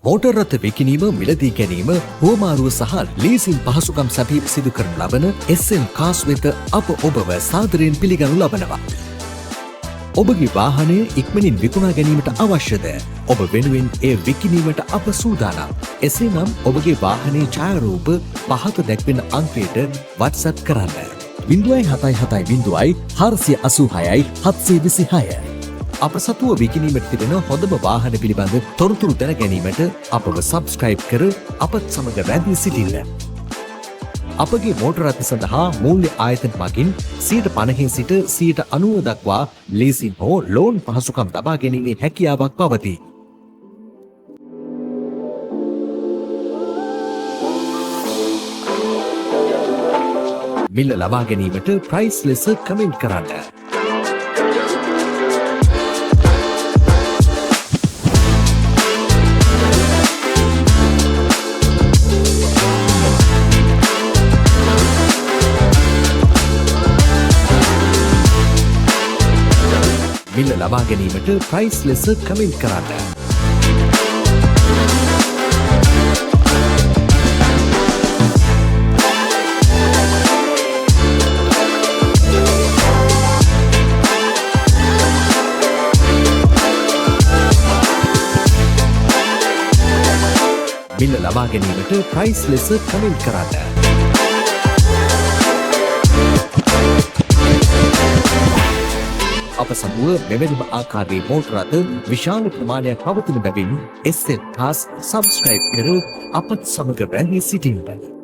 Motor රථ විකිණීම, මිලදී ගැනීම, හුවමාරුව සහ ලීසින් පහසුකම් සැපීම සිදු කරනු ලබන SM කාස් වෙත අප ඔබව සාදරයෙන් පිළිගනු ලබනවා. ඔබගේ වාහනය ඉක්මනින් විකුණා ගැනීමට අවශ්‍යද? ඔබ වෙනුවෙන් එය විකිණීමට අප සූදානම්. එසේනම් ඔබගේ වාහනයේ ඡායාරූප පහත දැක්වෙන අංකයට WhatsApp කරන්න. 077 486 726. අප සතුව විකිණීමට තිබෙන හොඳම වාහන පිළිබඳ තොරතුරු දැන ගැනීමට අපව සබ්ස්ක්‍රයිබ් කර අපත් සමග රැඳී සිටින්න. අපගේ මෝටර රථ සඳහා මූල්‍ය ආයතන මගින් 50% සිට 90% දක්වා ලීසින් හෝ ලෝන් පහසුකම් ලබා ගැනීමේ හැකියාවක් පවතී. මිල ලබා ගැනීමට ප්‍රයිස් ලෙස කමෙන්ට් කරන්න. මිල ලබා ගැනීමට ප්‍රයිස් ලෙස කමෙන්ට් කරන්න. මිල ලබා ගැනීමට ප්‍රයිස් ලෙස කමෙන්ට් කරන්න. අප සමුව මෙවැනිම ආකාරයේ මෝටර රථ විශාල ප්‍රමාණයක් පවතින බැවින් SM කාස් සබ්ස්ක්‍රයිබ් කර අපත් සමග රැඳී සිටින්න.